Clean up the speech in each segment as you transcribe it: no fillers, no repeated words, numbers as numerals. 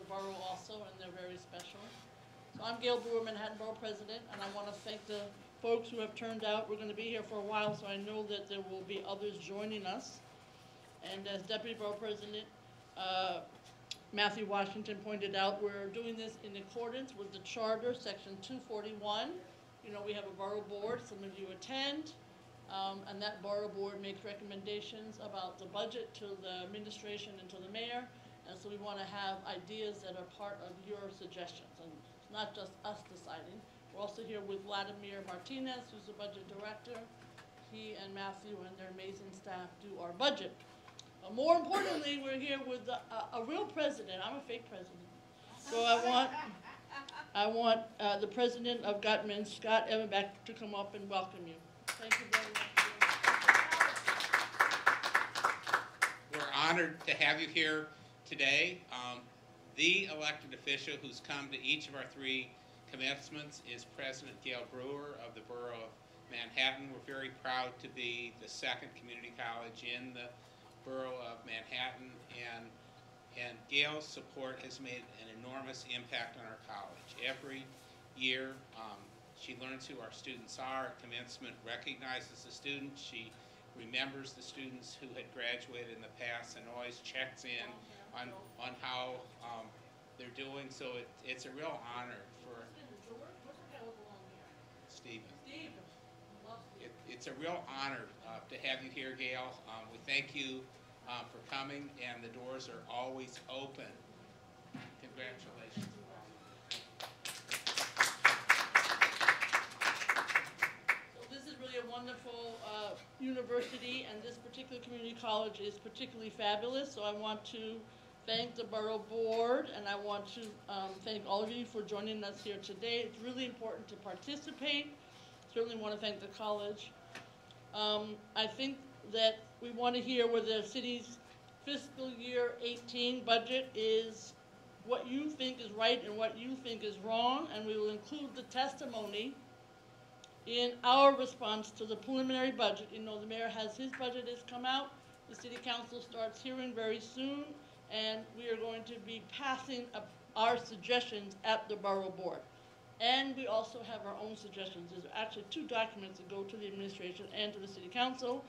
borough also, and they're very special. So I'm Gail Brewer, Manhattan Borough President, and I want to thank the folks who have turned out. We're going to be here for a while, so I know that there will be others joining us. And as Deputy Borough President Matthew Washington pointed out, we're doing this in accordance with the Charter, Section 241. You know, we have a borough board, some of you attend, and that borough board makes recommendations about the budget to the administration and to the mayor, and so we want to have ideas that are part of your suggestions, and it's not just us deciding. We're also here with Vladimir Martinez, who's the budget director. He and Matthew and their amazing staff do our budget. More importantly, we're here with a real president. I'm a fake president. So I want the president of Gutman, Scott Evanbeck, to come up and welcome you. Thank you very much. We're honored to have you here today. The elected official who's come to each of our 3 commencements is President Gail Brewer of the Borough of Manhattan. We're very proud to be the 2nd community college in the Borough of Manhattan, and Gail's support has made an enormous impact on our college. Every year, she learns who our students are. At commencement, recognizes the students. She remembers the students who had graduated in the past and always checks in on how they're doing. So it's a real honor for Stephen. It's a real honor to have you here, Gail. We thank you for coming, and the doors are always open. Congratulations. So this is really a wonderful university, and this particular community college is particularly fabulous. So I want to thank the Borough Board, and I want to thank all of you for joining us here today. It's really important to participate. Certainly want to thank the college. I think that we want to hear where the city's fiscal year 18 budget is, what you think is right and what you think is wrong, and we will include the testimony in our response to the preliminary budget. You know, the mayor has his budget has come out, the city council starts hearing very soon, and we are going to be passing our suggestions at the borough board. And we also have our own suggestions. There's actually 2 documents that go to the administration and to the city council.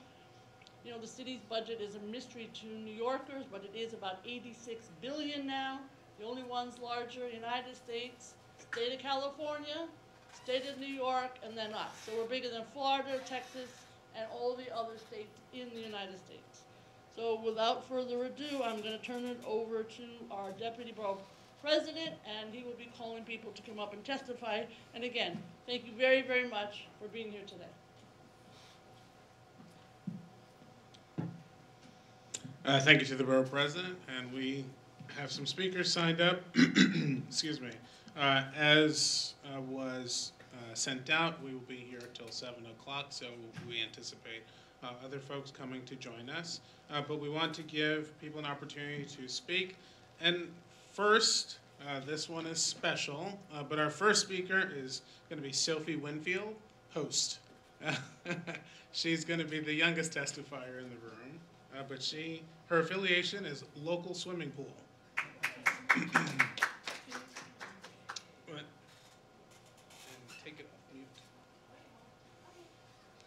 You know, the city's budget is a mystery to New Yorkers, but it is about $86 billion now. The only ones larger, United States, state of California, state of New York, and then us. So we're bigger than Florida, Texas, and all the other states in the United States. So without further ado, I'm going to turn it over to our Deputy Borough President, and he will be calling people to come up and testify. And again, thank you very, very much for being here today. Thank you to the Borough President, and we have some speakers signed up. Excuse me. As was sent out, we will be here until 7 o'clock, so we anticipate other folks coming to join us. But we want to give people an opportunity to speak. And first, this one is special, but our first speaker is going to be Sophie Winfield, host. She's going to be the youngest testifier in the room, but her affiliation is local swimming pool. And take it off mute.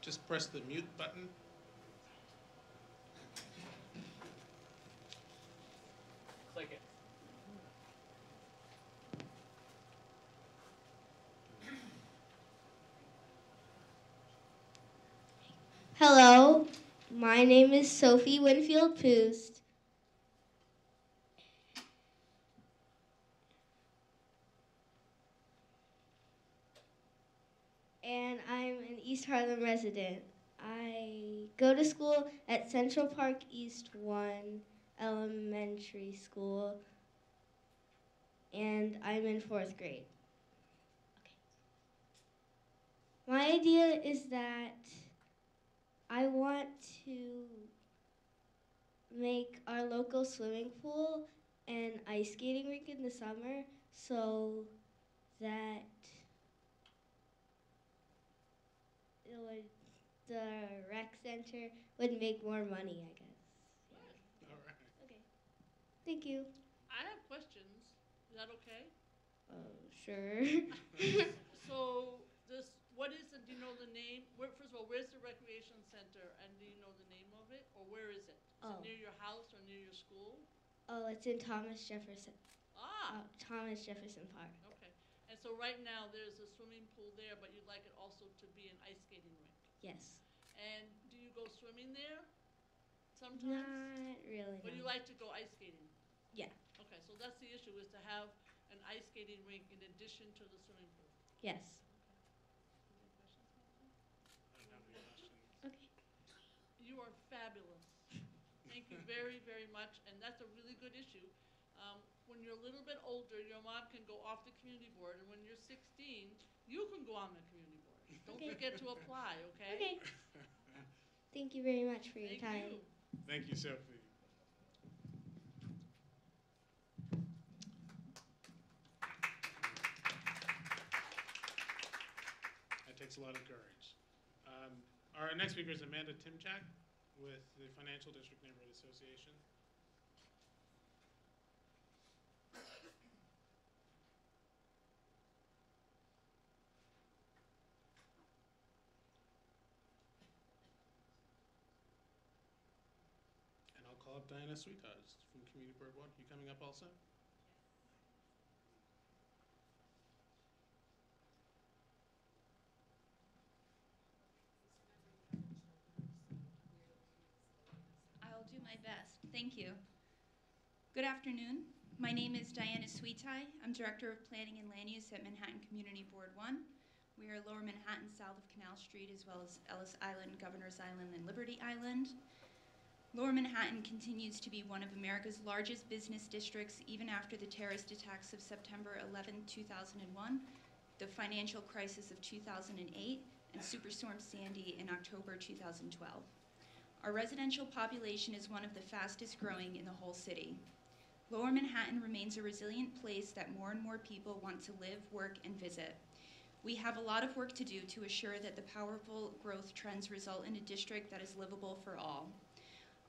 Just press the mute button. Click it. Hello, my name is Sophie Winfield Poost. And I'm an East Harlem resident. I go to school at Central Park East 1 Elementary School, and I'm in 4th grade. Okay. My idea is that I want to make our local swimming pool and ice skating rink in the summer so that the rec center would make more money, I guess. Yeah. All right. Okay. Thank you. I have questions. Is that okay? Sure. So what is it, do you know the name? First of all, where's the recreation center, and do you know the name of it, or where is it? Is Oh. it near your house or near your school? Oh, it's in Thomas Jefferson Park. Okay. And so right now, there's a swimming pool there, but you'd like it also to be an ice skating rink. Yes. And do you go swimming there sometimes? Not really. But No. you like to go ice skating? Yeah. Okay, so that's the issue, is to have an ice skating rink in addition to the swimming pool. Yes. Any questions, Matthew? I don't have any questions. Okay. You are fabulous. Thank you very, very much, and that's a really good issue. When you're a little bit older, your mom can go off the community board, and when you're 16, you can go on the community board. Don't Okay. forget to apply, okay? Okay. Thank you very much for your Thank time. you. Thank you, Sophie. That takes a lot of courage. Our next speaker is Amanda Timchak with the Financial District Neighborhood Association. And I'll call up Diana Sweetheart from Community Board 1. You coming up also? I'll do my best. Thank you. Good afternoon. My name is Diana Sweetie. I'm Director of Planning and Land Use at Manhattan Community Board 1. We are Lower Manhattan, south of Canal Street, as well as Ellis Island, Governor's Island, and Liberty Island. Lower Manhattan continues to be one of America's largest business districts, even after the terrorist attacks of September 11, 2001, the financial crisis of 2008, and Superstorm Sandy in October 2012. Our residential population is one of the fastest growing in the whole city. Lower Manhattan remains a resilient place that more and more people want to live, work, and visit. We have a lot of work to do to assure that the powerful growth trends result in a district that is livable for all.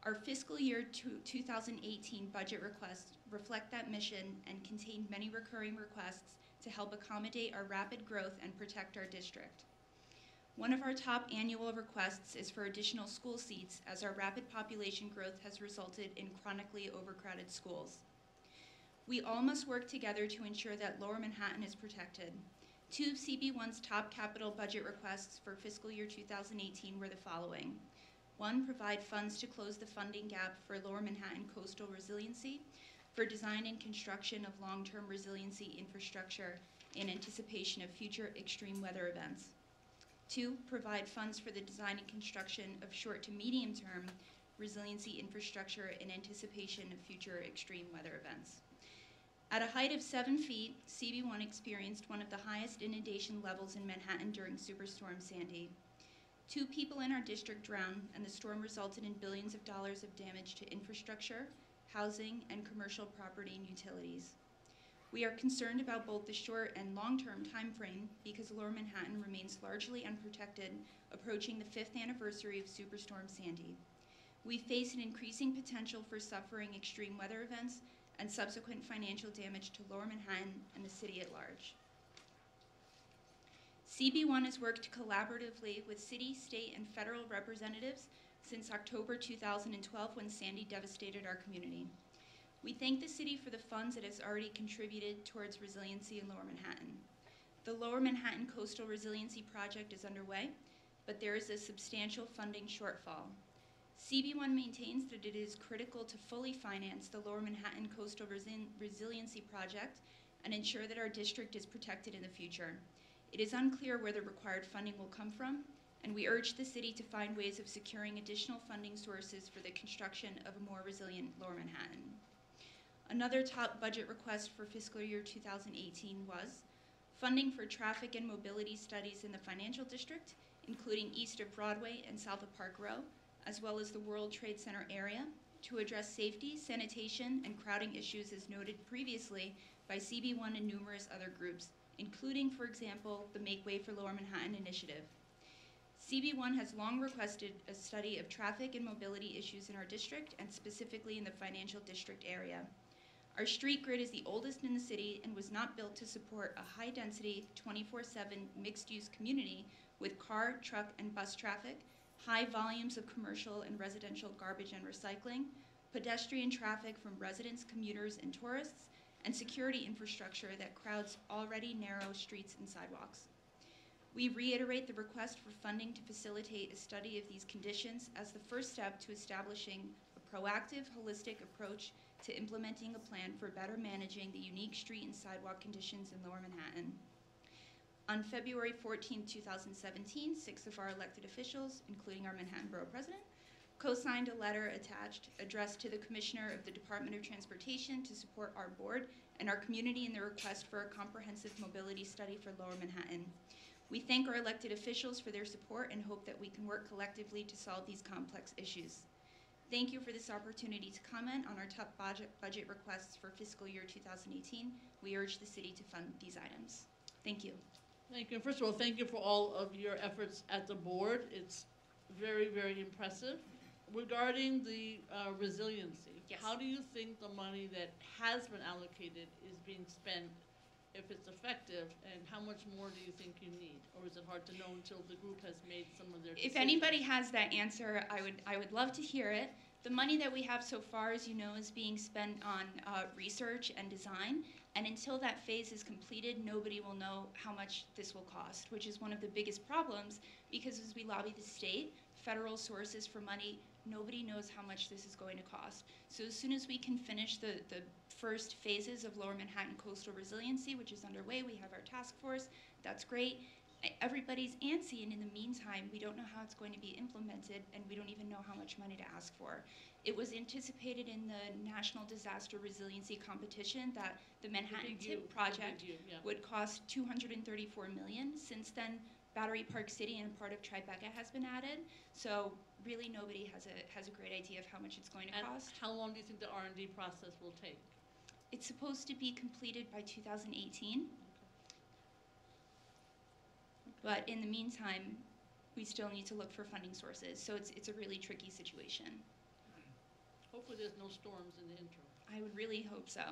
Our fiscal year 2018 budget requests reflect that mission and contain many recurring requests to help accommodate our rapid growth and protect our district. One of our top annual requests is for additional school seats, as our rapid population growth has resulted in chronically overcrowded schools. We all must work together to ensure that Lower Manhattan is protected. Two of CB1's top capital budget requests for fiscal year 2018 were the following. One, provide funds to close the funding gap for Lower Manhattan coastal resiliency for design and construction of long-term resiliency infrastructure in anticipation of future extreme weather events. Two, provide funds for the design and construction of short to medium-term resiliency infrastructure in anticipation of future extreme weather events. At a height of 7 feet, CB1 experienced one of the highest inundation levels in Manhattan during Superstorm Sandy. 2 people in our district drowned, and the storm resulted in billions of dollars of damage to infrastructure, housing, and commercial property and utilities. We are concerned about both the short and long-term time frame because Lower Manhattan remains largely unprotected, approaching the 5th anniversary of Superstorm Sandy. We face an increasing potential for suffering extreme weather events and subsequent financial damage to Lower Manhattan and the city at large. CB1 has worked collaboratively with city, state, and federal representatives since October 2012, when Sandy devastated our community. We thank the city for the funds it has already contributed towards resiliency in Lower Manhattan. The Lower Manhattan Coastal Resiliency Project is underway, but there is a substantial funding shortfall. CB1 maintains that it is critical to fully finance the Lower Manhattan Coastal Resiliency Project and ensure that our district is protected in the future. It is unclear where the required funding will come from, and we urge the city to find ways of securing additional funding sources for the construction of a more resilient Lower Manhattan. Another top budget request for fiscal year 2018 was funding for traffic and mobility studies in the financial district, including east of Broadway and south of Park Row, as well as the World Trade Center area, to address safety, sanitation, and crowding issues as noted previously by CB1 and numerous other groups, including, for example, the Make Way for Lower Manhattan initiative. CB1 has long requested a study of traffic and mobility issues in our district, and specifically in the financial district area. Our street grid is the oldest in the city and was not built to support a high-density, 24/7 mixed-use community with car, truck, and bus traffic, high volumes of commercial and residential garbage and recycling, pedestrian traffic from residents, commuters, and tourists, and security infrastructure that crowds already narrow streets and sidewalks. We reiterate the request for funding to facilitate a study of these conditions as the first step to establishing a proactive, holistic approach to implementing a plan for better managing the unique street and sidewalk conditions in Lower Manhattan. On February 14, 2017, 6 of our elected officials, including our Manhattan Borough President, co-signed a letter attached addressed to the Commissioner of the Department of Transportation to support our board and our community in the request for a comprehensive mobility study for Lower Manhattan. We thank our elected officials for their support and hope that we can work collectively to solve these complex issues. Thank you for this opportunity to comment on our top budget requests for fiscal year 2018. We urge the city to fund these items. Thank you. Thank you. First of all, thank you for all of your efforts at the board. It's very, very impressive. Regarding the resiliency, Yes. how do you think the money that has been allocated is being spent, if it's effective, and how much more do you think you need? Or is it hard to know until the group has made some of their decisions? If anybody has that answer, I would love to hear it. The money that we have so far, as you know, is being spent on research and design, and until that phase is completed, nobody will know how much this will cost, which is one of the biggest problems, because as we lobby the state, federal sources for money, nobody knows how much this is going to cost. So as soon as we can finish the first phases of Lower Manhattan Coastal Resiliency, which is underway, we have our task force, that's great. Everybody's antsy, and in the meantime, we don't know how it's going to be implemented, and we don't even know how much money to ask for. It was anticipated in the National Disaster Resiliency Competition that the Manhattan TIP project would cost $234 million. Since then, Battery Park City and part of Tribeca has been added, so really nobody has a great idea of how much it's going to cost. How long do you think the R&D process will take? It's supposed to be completed by 2018. But in the meantime, we still need to look for funding sources. So it's a really tricky situation. Hopefully there's no storms in the interim. I would really hope so.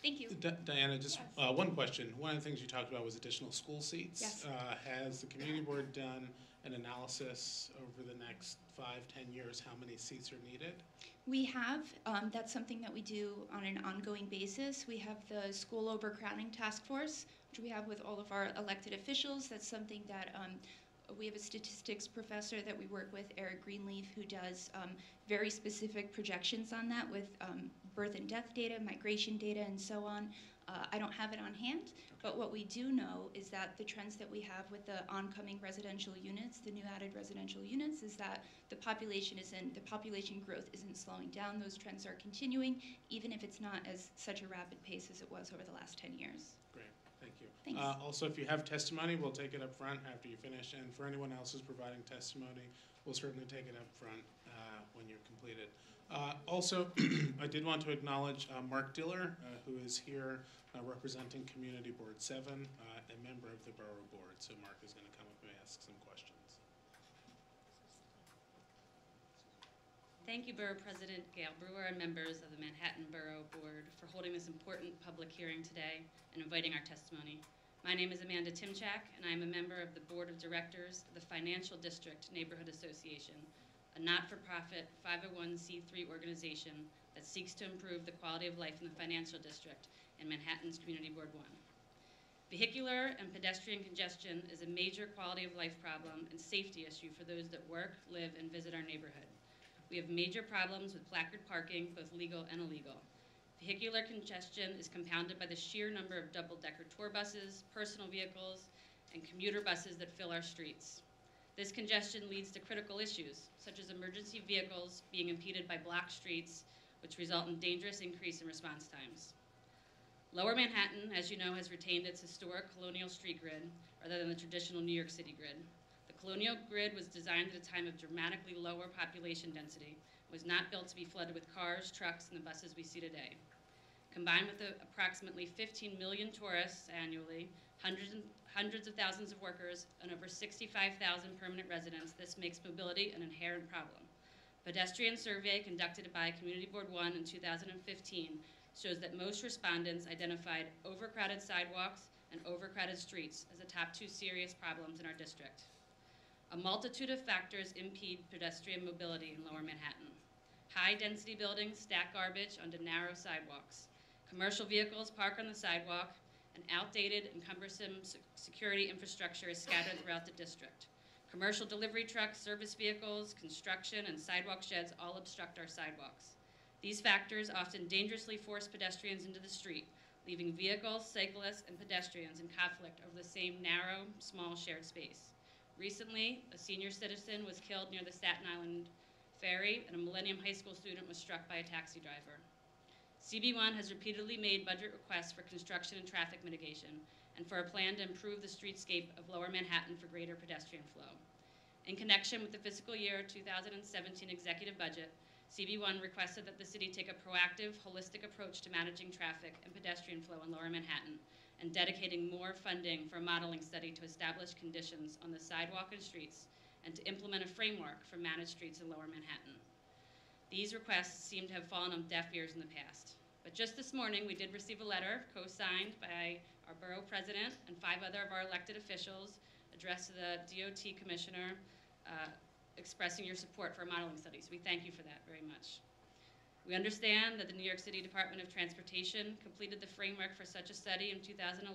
Thank you. Diana, just Yes. one question. One of the things you talked about was additional school seats. Yes. Has the community board done an analysis over the next 5-10 years how many seats are needed? We have. That's something that we do on an ongoing basis. We have the school overcrowding task force, which we have with all of our elected officials. That's something that we have a statistics professor that we work with, Eric Greenleaf, who does very specific projections on that with birth and death data, migration data, and so on. I don't have it on hand, but what we do know is that the trends that we have with the oncoming residential units, the new added residential units, is that the population growth isn't slowing down. Those trends are continuing, even if it's not as such a rapid pace as it was over the last 10 years. Great, thank you. Thanks. Also, if you have testimony, we'll take it up front after you finish, and for anyone else who's providing testimony, we'll certainly take it up front when you're completed. Also, I did want to acknowledge Mark Diller, who is here representing Community Board 7, a member of the Borough Board. So Mark is going to come up and ask some questions. Thank you, Borough President Gail Brewer and members of the Manhattan Borough Board for holding this important public hearing today and inviting our testimony. My name is Amanda Timchak, and I am a member of the Board of Directors of the Financial District Neighborhood Association, a not-for-profit 501c3 organization that seeks to improve the quality of life in the financial district in Manhattan's Community Board 1. Vehicular and pedestrian congestion is a major quality of life problem and safety issue for those that work, live, and visit our neighborhood. We have major problems with placard parking, both legal and illegal. Vehicular congestion is compounded by the sheer number of double-decker tour buses, personal vehicles, and commuter buses that fill our streets. This congestion leads to critical issues, such as emergency vehicles being impeded by blocked streets, which result in dangerous increase in response times. Lower Manhattan, as you know, has retained its historic colonial street grid rather than the traditional New York City grid. The colonial grid was designed at a time of dramatically lower population density, was not built to be flooded with cars, trucks, and the buses we see today. Combined with the approximately 15 million tourists annually, hundreds of thousands of workers, and over 65,000 permanent residents, this makes mobility an inherent problem. Pedestrian survey conducted by Community Board 1 in 2015 shows that most respondents identified overcrowded sidewalks and overcrowded streets as the top 2 serious problems in our district. A multitude of factors impede pedestrian mobility in Lower Manhattan. High-density buildings stack garbage onto narrow sidewalks. Commercial vehicles park on the sidewalk, and outdated and cumbersome security infrastructure is scattered throughout the district. Commercial delivery trucks, service vehicles, construction, and sidewalk sheds all obstruct our sidewalks. These factors often dangerously force pedestrians into the street, leaving vehicles, cyclists, and pedestrians in conflict over the same narrow, small shared space. Recently, a senior citizen was killed near the Staten Island Ferry, and a Millennium High School student was struck by a taxi driver. CB1 has repeatedly made budget requests for construction and traffic mitigation, and for a plan to improve the streetscape of Lower Manhattan for greater pedestrian flow. In connection with the fiscal year 2017 executive budget, CB1 requested that the city take a proactive, holistic approach to managing traffic and pedestrian flow in Lower Manhattan, and dedicating more funding for a modeling study to establish conditions on the sidewalk and streets, and to implement a framework for managed streets in Lower Manhattan. These requests seem to have fallen on deaf ears in the past. But just this morning, we did receive a letter co-signed by our borough president and 5 other of our elected officials addressed to the DOT commissioner expressing your support for our modeling study. So we thank you for that very much. We understand that the New York City Department of Transportation completed the framework for such a study in 2011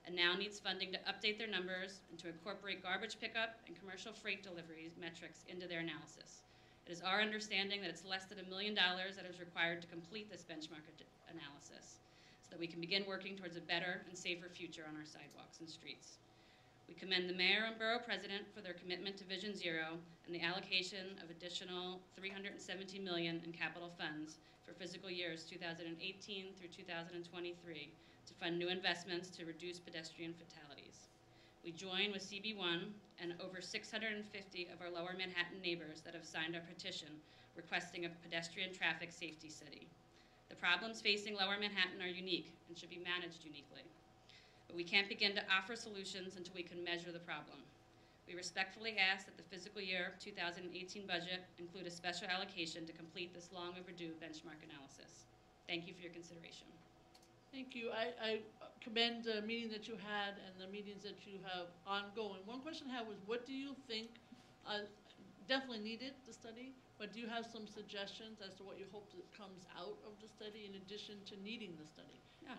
and now needs funding to update their numbers and to incorporate garbage pickup and commercial freight deliveries metrics into their analysis. It is our understanding that it's less than $1 million that is required to complete this benchmark analysis so that we can begin working towards a better and safer future on our sidewalks and streets. We commend the mayor and borough president for their commitment to Vision Zero and the allocation of additional $317 million in capital funds for fiscal years 2018 through 2023 to fund new investments to reduce pedestrian fatalities. We join with CB1 and over 650 of our Lower Manhattan neighbors that have signed our petition requesting a pedestrian traffic safety study. The problems facing Lower Manhattan are unique and should be managed uniquely. But we can't begin to offer solutions until we can measure the problem. We respectfully ask that the fiscal year 2018 budget include a special allocation to complete this long overdue benchmark analysis. Thank you for your consideration. Thank you. I commend the meeting that you had and the meetings that you have ongoing. One question I had was, what do you think, definitely needed the study, but do you have some suggestions as to what you hope that comes out of the study in addition to needing the study? Yeah.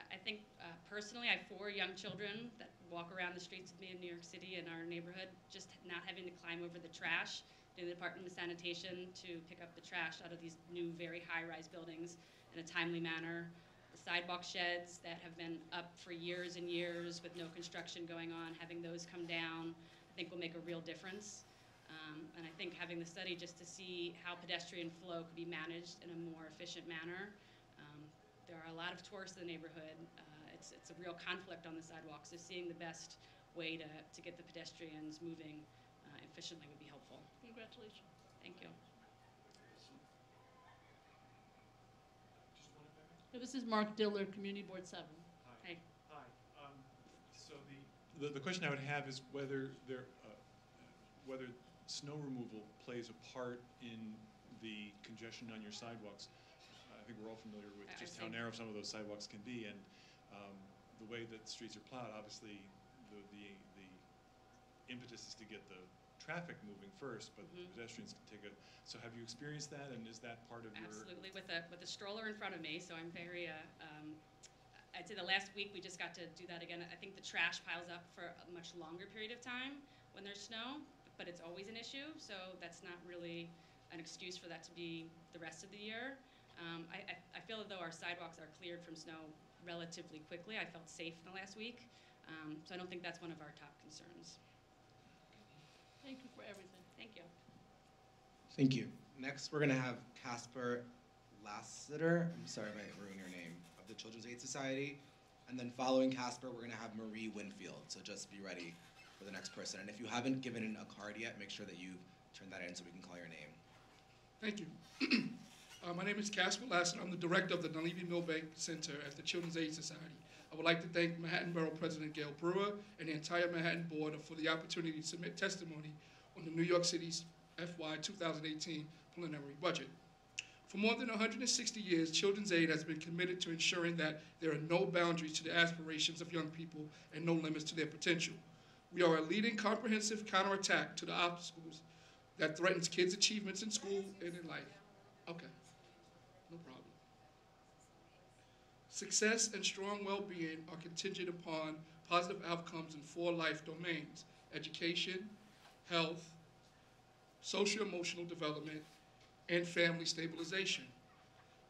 I think personally, I have 4 young children that walk around the streets with me in New York City in our neighborhood, just not having to climb over the trash, doing the Department of Sanitation to pick up the trash out of these new, very high-rise buildings in a timely manner. The sidewalk sheds that have been up for years and years with no construction going on, having those come down, I think will make a real difference. And I think having the study just to see how pedestrian flow could be managed in a more efficient manner. There are a lot of tourists in the neighborhood. It's a real conflict on the sidewalks, so seeing the best way to get the pedestrians moving efficiently would be helpful. Congratulations. Thank you. This is Mark Diller, Community Board 7. Hey. Hi. So the question I would have is whether whether snow removal plays a part in the congestion on your sidewalks. I think we're all familiar with just how narrow some of those sidewalks can be, and the way that streets are plowed. Obviously, the impetus is to get the traffic moving first, but the pedestrians can take it. So, have you experienced that, and is that part of your? Absolutely, with a stroller in front of me. So I'm very. I'd say the last week we just got to do that again. I think the trash piles up for a much longer period of time when there's snow, but it's always an issue. So that's not really an excuse for that to be the rest of the year. I feel as though our sidewalks are cleared from snow relatively quickly. I felt safe in the last week, so I don't think that's one of our top concerns. Thank you for everything. Thank you. Thank you. Next, we're going to have Casper Lassiter, I'm sorry if I ruined your name, of the Children's Aid Society. And then following Casper, we're going to have Marie Winfield, so just be ready for the next person. And if you haven't given in a card yet, make sure that you turn that in so we can call your name. Thank you. My name is Casper Lassiter. I'm the director of the Dunleavy Milbank Center at the Children's Aid Society. I would like to thank Manhattan Borough President Gail Brewer and the entire Manhattan Board for the opportunity to submit testimony on the New York City's FY 2018 preliminary budget. For more than 160 years, Children's Aid has been committed to ensuring that there are no boundaries to the aspirations of young people and no limits to their potential. We are a leading comprehensive counterattack to the obstacles that threatens kids' achievements in school and in life. Okay, no problem. Success and strong well-being are contingent upon positive outcomes in 4 life domains: education, health, socio-emotional development, and family stabilization.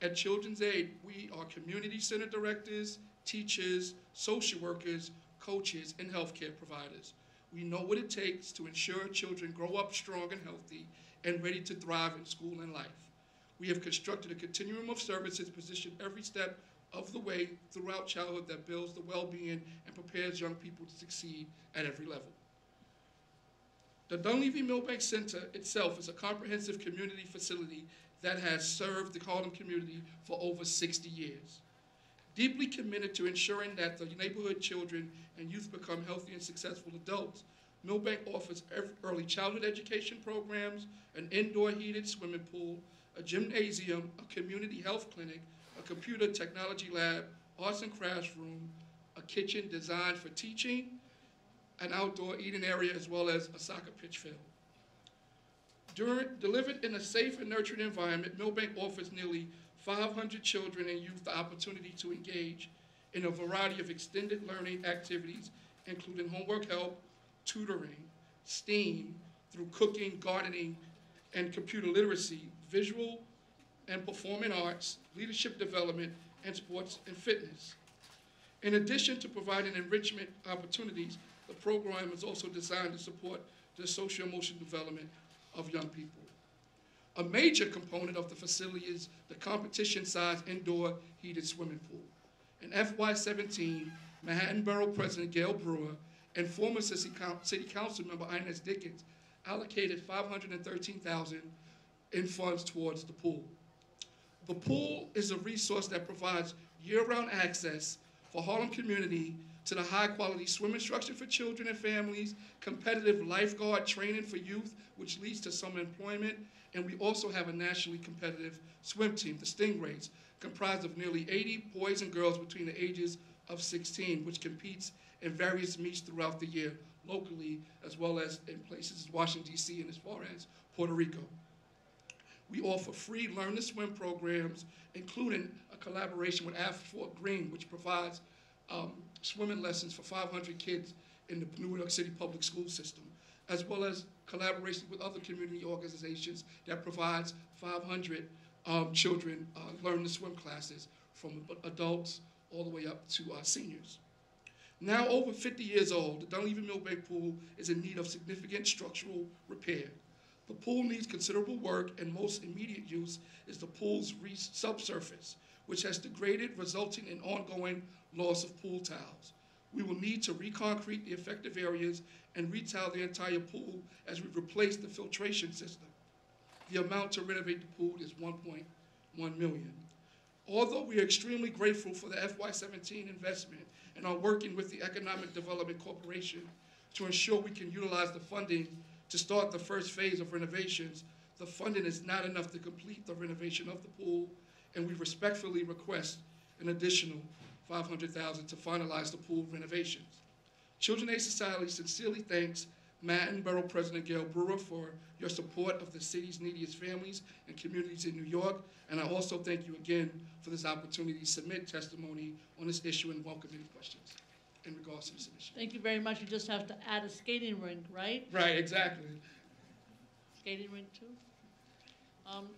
At Children's Aid, we are community center directors, teachers, social workers, coaches, and healthcare providers. We know what it takes to ensure children grow up strong and healthy and ready to thrive in school and life. We have constructed a continuum of services positioned every step of the way throughout childhood that builds the well-being and prepares young people to succeed at every level. The Dunleavy Millbank Center itself is a comprehensive community facility that has served the Harlem community for over 60 years. Deeply committed to ensuring that the neighborhood children and youth become healthy and successful adults, Millbank offers early childhood education programs, an indoor heated swimming pool, a gymnasium, a community health clinic, a computer technology lab, arts and crafts room, a kitchen designed for teaching, an outdoor eating area, as well as a soccer pitch field. Delivered in a safe and nurturing environment, Millbank offers nearly 500 children and youth the opportunity to engage in a variety of extended learning activities, including homework help, tutoring, STEAM, through cooking, gardening, and computer literacy, visual and performing arts, leadership development, and sports and fitness. In addition to providing enrichment opportunities, the program is also designed to support the socio-emotional development of young people. A major component of the facility is the competition-sized indoor heated swimming pool. In FY17, Manhattan Borough President Gail Brewer and former City Council member Inez Dickens allocated $513,000 in funds towards the pool. The pool is a resource that provides year-round access for Harlem community to the high-quality swim instruction for children and families, competitive lifeguard training for youth, which leads to summer employment, and we also have a nationally competitive swim team, the Stingrays, comprised of nearly 80 boys and girls between the ages of 16, which competes in various meets throughout the year, locally, as well as in places as Washington, D.C., and as far as Puerto Rico. We offer free Learn to Swim programs, including a collaboration with Fort Greene, which provides swimming lessons for 500 kids in the New York City public school system, as well as collaboration with other community organizations that provides 500 children Learn to Swim classes from adults all the way up to seniors. Now over 50 years old, the Dunleavy Millbank Pool is in need of significant structural repair. The pool needs considerable work, and most immediate use is the pool's subsurface, which has degraded, resulting in ongoing loss of pool tiles. We will need to reconcrete the affected areas and retile the entire pool as we replace the filtration system. The amount to renovate the pool is $1.1 million. Although we are extremely grateful for the FY17 investment and are working with the Economic Development Corporation to ensure we can utilize the funding to start the first phase of renovations, the funding is not enough to complete the renovation of the pool, and we respectfully request an additional $500,000 to finalize the pool renovations. Children's Aid Society sincerely thanks Manhattan Borough President Gail Brewer for your support of the city's neediest families and communities in New York, and I also thank you again for this opportunity to submit testimony on this issue and welcome any questions in regards to the submission. Thank you very much. You just have to add a skating rink, right? Right, exactly. Skating rink too?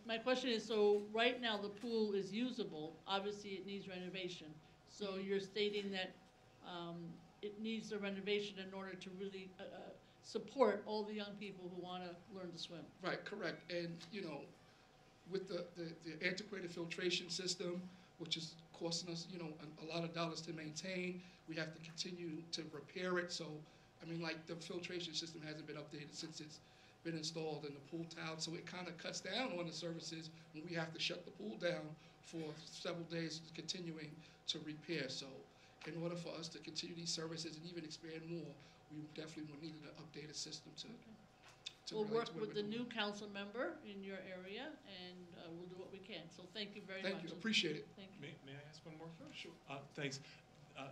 My question is, so right now the pool is usable. Obviously it needs renovation. So you're stating that it needs a renovation in order to really support all the young people who want to learn to swim. Right, correct. And, you know, with the antiquated filtration system, which is costing us, you know, a lot of dollars to maintain, we have to continue to repair it. So, I mean, like, the filtration system hasn't been updated since it's been installed in the pool tile, so it kind of cuts down on the services when we have to shut the pool down for several days, continuing to repair. So in order for us to continue these services and even expand more, we definitely would need an updated system we'll relate work to what with we're the doing. new council member in your area, and we'll do what we can. So thank you very much. Thank you, appreciate it. Thank you. May I ask one more? Sure. Thanks.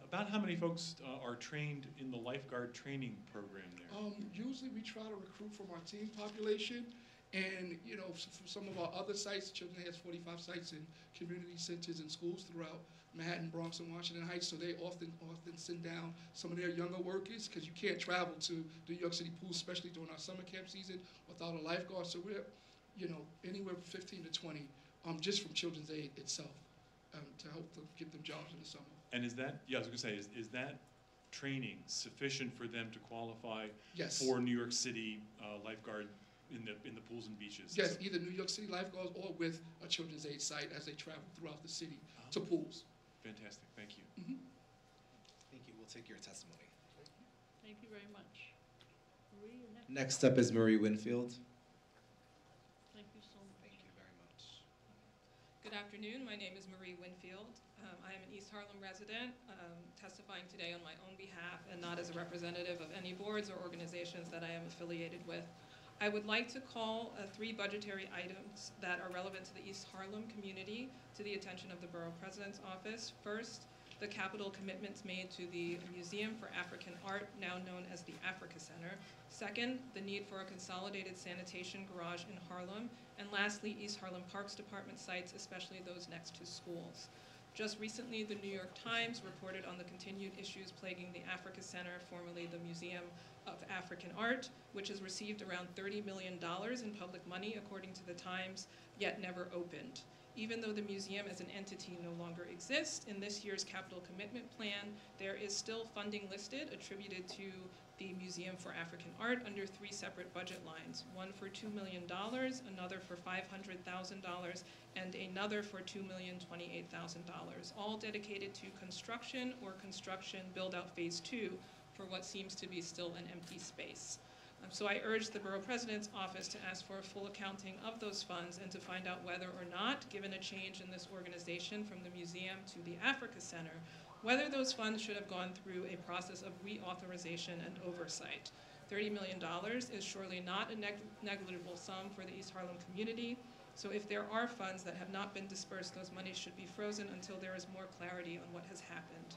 About how many folks are trained in the lifeguard training program there? Usually we try to recruit from our teen population, and for some of our other sites, Children has 45 sites in community centers and schools throughout Manhattan, Bronx, and Washington Heights. So they often send down some of their younger workers because you can't travel to the New York City pools, especially during our summer camp season, without a lifeguard. So we're anywhere from 15 to 20, just from Children's Aid itself, to help them get them jobs in the summer. And is that, I was going to say, is that training sufficient for them to qualify Yes. for New York City lifeguard in the pools and beaches? Yes, either New York City lifeguards or with a Children's Aid site as they travel throughout the city to pools. Fantastic, thank you. Thank you. We'll take your testimony. Thank you very much. Marie, you're next. Next up is Marie Winfield. Thank you so much. Thank you very much. Good afternoon. My name is Marie Winfield. I am an East Harlem resident, testifying today on my own behalf and not as a representative of any boards or organizations that I am affiliated with. I would like to call 3 budgetary items that are relevant to the East Harlem community to the attention of the Borough President's Office. First, the capital commitments made to the Museum for African Art, now known as the Africa Center. Second, the need for a consolidated sanitation garage in Harlem. And lastly, East Harlem Parks Department sites, especially those next to schools. Just recently, the New York Times reported on the continued issues plaguing the Africa Center, formerly the Museum of African Art, which has received around $30 million in public money, according to the Times, yet never opened. Even though the museum as an entity no longer exists, in this year's capital commitment plan, there is still funding listed attributed to the Museum for African Art under 3 separate budget lines, one for $2 million, another for $500,000, and another for $2,028,000, all dedicated to construction or construction build-out phase 2 for what seems to be still an empty space. So I urge the Borough President's Office to ask for a full accounting of those funds and to find out whether or not, given a change in this organization from the museum to the Africa Center, whether those funds should have gone through a process of reauthorization and oversight. $30 million is surely not a negligible sum for the East Harlem community, so if there are funds that have not been dispersed, those monies should be frozen until there is more clarity on what has happened.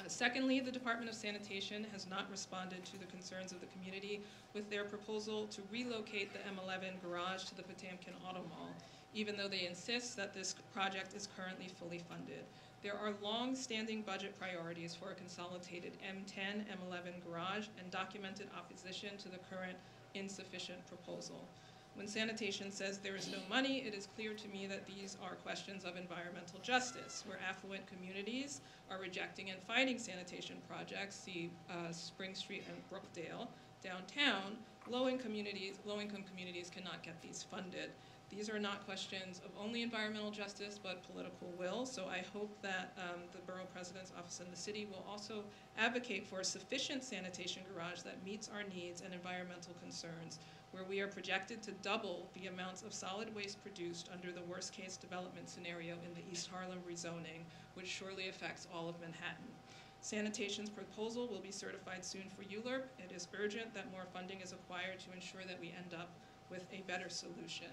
Secondly, the Department of Sanitation has not responded to the concerns of the community with their proposal to relocate the M11 garage to the Potamkin Auto Mall, even though they insist that this project is currently fully funded. There are long-standing budget priorities for a consolidated M10, M11 garage and documented opposition to the current insufficient proposal. When sanitation says there is no money, it is clear to me that these are questions of environmental justice, where affluent communities are rejecting and fighting sanitation projects, see Spring Street and Brookdale. Downtown, low-income communities cannot get these funded. These are not questions of only environmental justice, but political will. So I hope that the Borough President's Office in the city will also advocate for a sufficient sanitation garage that meets our needs and environmental concerns, where we are projected to double the amounts of solid waste produced under the worst-case development scenario in the East Harlem rezoning, which surely affects all of Manhattan. Sanitation's proposal will be certified soon for ULURP. It is urgent that more funding is acquired to ensure that we end up with a better solution.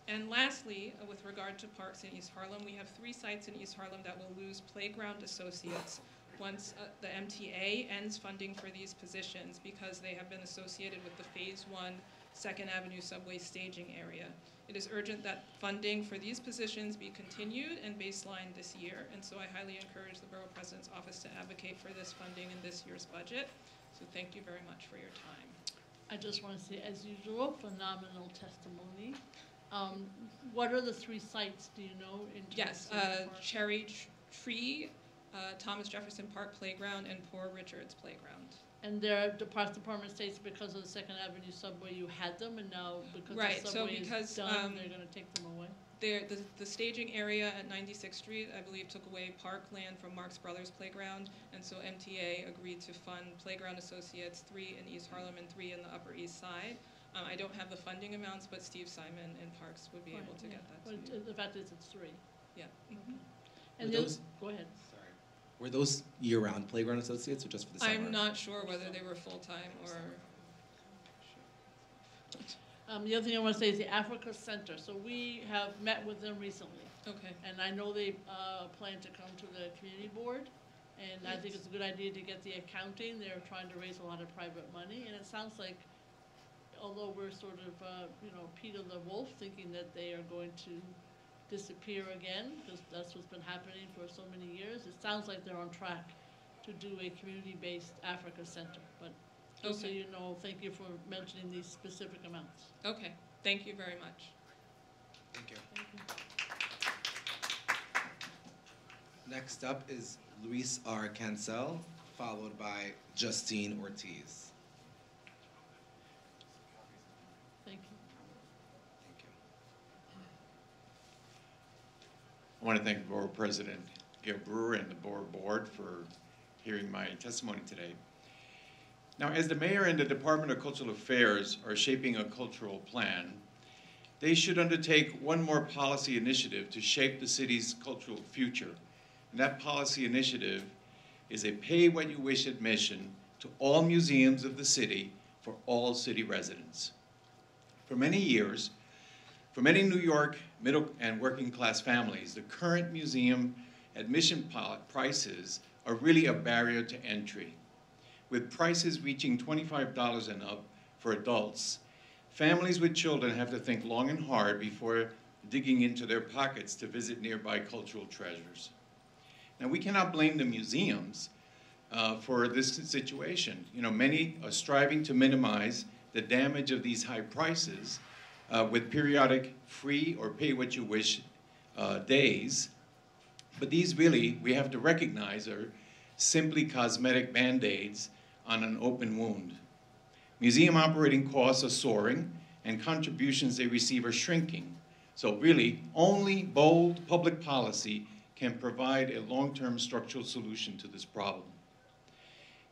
And lastly, with regard to parks in East Harlem, we have 3 sites in East Harlem that will lose playground associates once the MTA ends funding for these positions, because they have been associated with the Phase 1 2nd Avenue subway staging area. It is urgent that funding for these positions be continued and baselined this year, and so I highly encourage the Borough President's Office to advocate for this funding in this year's budget. So thank you very much for your time. I just want to say, as usual, phenomenal testimony. What are the 3 sites, do you know? In terms Yes, of Cherry Tree, Thomas Jefferson Park Playground, and Poor Richards Playground. And their Parks Department states because of the 2nd Avenue subway, you had them, and now because the subway is done, they're going to take them away? The staging area at 96th Street, I believe, took away parkland from Marx Brothers Playground, and so MTA agreed to fund playground associates, 3 in East Harlem and 3 in the Upper East Side. I don't have the funding amounts, but Steve Simon in Parks would be able to get that to you. The fact is it's 3. Yeah. And go ahead. Sorry. Were those year-round playground associates or just for the summer? I'm not sure whether they were full-time or... The other thing I want to say is the Africa Center. So we have met with them recently. Okay. And I know they plan to come to the community board. And I think it's a good idea to get the accounting. They're trying to raise a lot of private money. And it sounds like, although we're sort of, Peter the Wolf, thinking that they are going to disappear again, because that's what's been happening for so many years, it sounds like they're on track to do a community-based Africa Center. But just so Okay. you know, thank you for mentioning these specific amounts. Okay, thank you very much. Thank you. Thank you. Next up is Luis R. Cancel, followed by Justine Ortiz. Thank you. Thank you. I want to thank Borough President Gail Brewer and the Borough Board for hearing my testimony today. Now, as the mayor and the Department of Cultural Affairs are shaping a cultural plan, they should undertake one more policy initiative to shape the city's cultural future. And that policy initiative is a pay-what-you-wish admission to all museums of the city for all city residents. For many years, for many New York middle and working class families, the current museum admission prices are really a barrier to entry. With prices reaching $25 and up for adults, families with children have to think long and hard before digging into their pockets to visit nearby cultural treasures. Now, we cannot blame the museums for this situation. You know, many are striving to minimize the damage of these high prices with periodic free or pay-what-you-wish days. But these really, we have to recognize, are simply cosmetic band-aids on an open wound. Museum operating costs are soaring, and contributions they receive are shrinking. So really, only bold public policy can provide a long-term structural solution to this problem.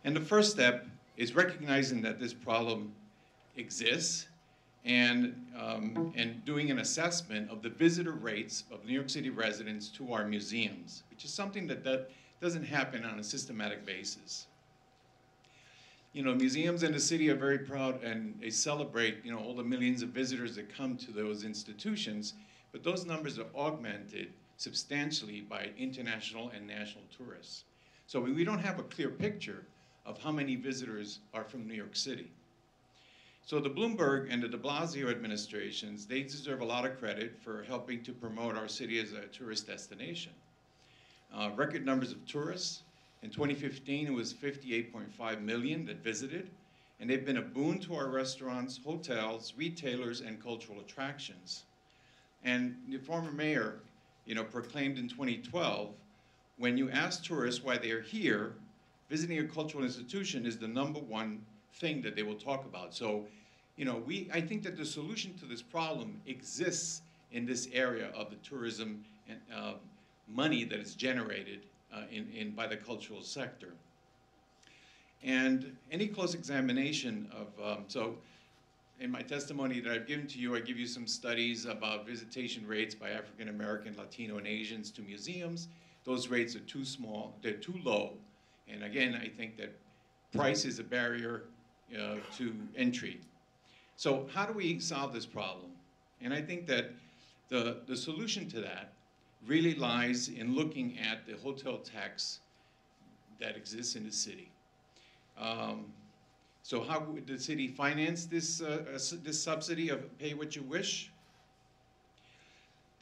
And the first step is recognizing that this problem exists and doing an assessment of the visitor rates of New York City residents to our museums, which is something that doesn't happen on a systematic basis. You know, museums in the city are very proud and they celebrate, you know, all the millions of visitors that come to those institutions, but those numbers are augmented substantially by international and national tourists. So we don't have a clear picture of how many visitors are from New York City. So the Bloomberg and the de Blasio administrations, they deserve a lot of credit for helping to promote our city as a tourist destination. Record numbers of tourists. In 2015, it was 58.5 million that visited, and they've been a boon to our restaurants, hotels, retailers, and cultural attractions. And the former mayor, you know, proclaimed in 2012, when you ask tourists why they are here, visiting a cultural institution is the #1 thing that they will talk about. So, you know, I think that the solution to this problem exists in this area of the tourism and money that is generated by the cultural sector. And any close examination of, so in my testimony that I've given to you, I give you some studies about visitation rates by African American, Latino, and Asians to museums. Those rates are too small, they're too low. And again, I think that price is a barrier to entry. So how do we solve this problem? And I think that the solution to that really lies in looking at the hotel tax that exists in the city. So how would the city finance this subsidy of pay what you wish?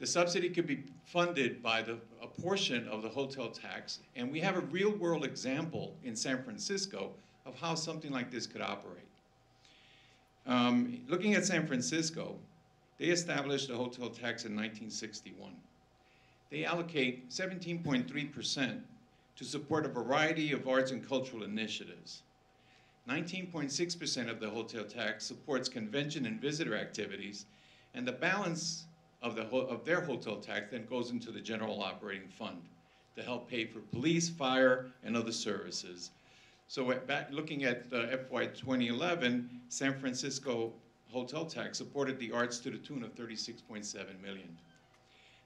The subsidy could be funded by a portion of the hotel tax, and we have a real-world example in San Francisco of how something like this could operate. Looking at San Francisco, they established a hotel tax in 1961. They allocate 17.3% to support a variety of arts and cultural initiatives. 19.6% of the hotel tax supports convention and visitor activities, and the balance of their hotel tax then goes into the general operating fund to help pay for police, fire, and other services. So looking at FY 2011, San Francisco hotel tax supported the arts to the tune of $36.7 million.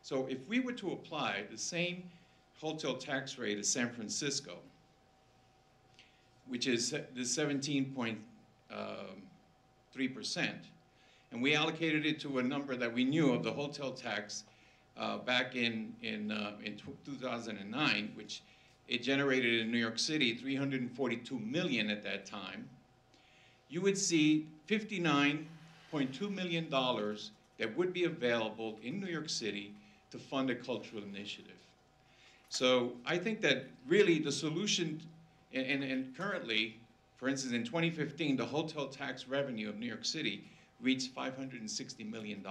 So if we were to apply the same hotel tax rate as San Francisco, which is the 17.3%, And we allocated it to a number that we knew of, the hotel tax, back in 2009, which it generated in New York City 342 million at that time. You would see $59.2 million that would be available in New York City to fund a cultural initiative. So I think that really the solution, and currently, for instance, in 2015, the hotel tax revenue of New York City reached $560 million.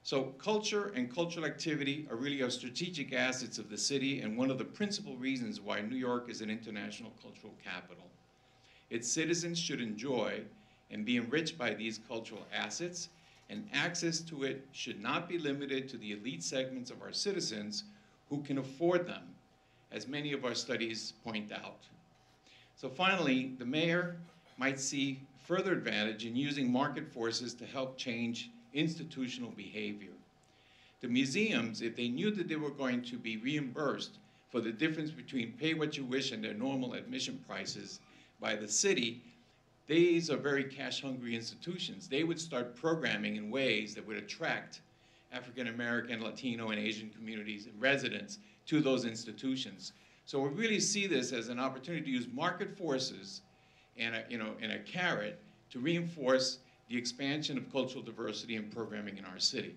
So culture and cultural activity are really our strategic assets of the city and one of the principal reasons why New York is an international cultural capital. Its citizens should enjoy and be enriched by these cultural assets, and access to it should not be limited to the elite segments of our citizens who can afford them, as many of our studies point out. So finally, the mayor might see further advantage in using market forces to help change institutional behavior. The museums, if they knew that they were going to be reimbursed for the difference between pay what you wish and their normal admission prices by the city, these are very cash-hungry institutions. They would start programming in ways that would attract African American, Latino, and Asian communities and residents to those institutions. So we really see this as an opportunity to use market forces and a carrot to reinforce the expansion of cultural diversity and programming in our city.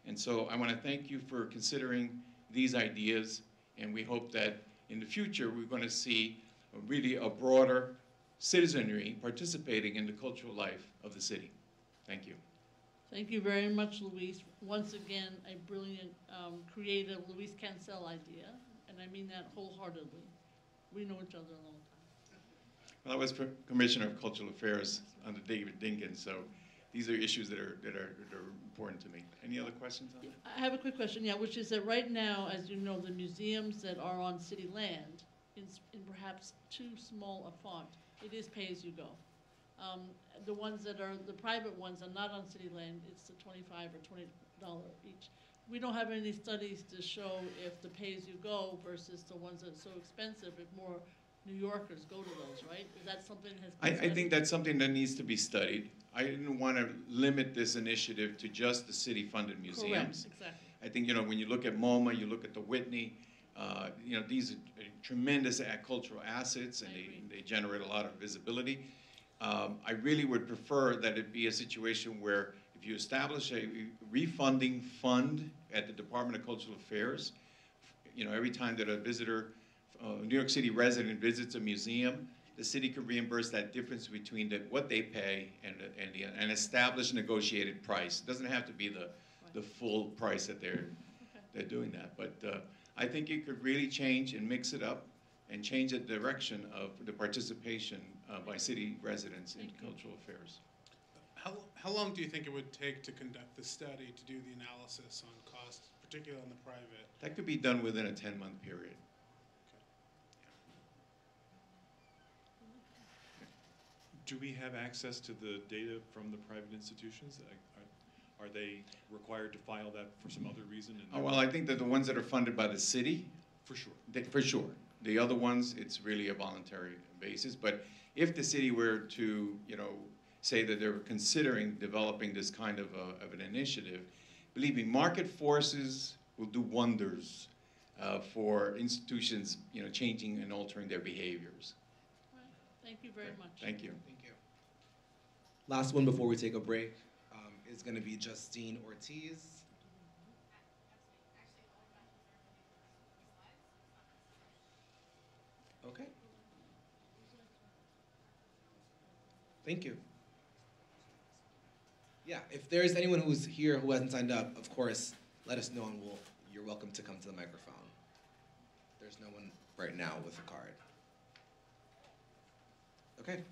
And so I want to thank you for considering these ideas, and we hope that in the future we're going to see really a broader citizenry participating in the cultural life of the city. Thank you. Thank you very much, Luis. Once again, a brilliant, creative Luis Cancel idea, and I mean that wholeheartedly. We know each other a long time. Well, I was Commissioner of Cultural Affairs under David Dinkins, so these are issues that are important to me. Any other questions on that? I have a quick question, yeah, which is that right now, as you know, the museums that are on city land, in perhaps too small a font, it is pay-as-you-go. The ones that are, the private ones are not on city land, it's the $25 or $20 each. We don't have any studies to show if the pay-as-you-go versus the ones that are so expensive, if more New Yorkers go to those, right? Is that something that has been I think that's something that needs to be studied. I didn't want to limit this initiative to just the city-funded museums. Correct, exactly. I think, when you look at MoMA, you look at the Whitney, these are tremendous cultural assets, and they generate a lot of visibility. I really would prefer that it be a situation where if you establish a refunding fund at the Department of Cultural Affairs, every time that a visitor, New York City resident visits a museum, the city could reimburse that difference between what they pay and establish a negotiated price. It doesn't have to be the full price that they're doing that. But I think it could really change and mix it up and change the direction of the participation by city residents in cultural affairs. How long do you think it would take to conduct the study, to do the analysis on costs, particularly on the private? That could be done within a 10-month period. Do we have access to the data from the private institutions? Are they required to file that for some other reason? Well, I think that the ones that are funded by the city, for sure. For sure. The other ones, it's really a voluntary basis. But if the city were to, say that they're considering developing this kind of an initiative, believe me, market forces will do wonders for institutions, changing and altering their behaviors. Right. Thank you very much. Thank you. Thank you. Last one before we take a break is going to be Justine Ortiz. Okay. Thank you. Yeah, if there's anyone who's here who hasn't signed up, of course, let us know and you're welcome to come to the microphone. There's no one right now with a card. Okay.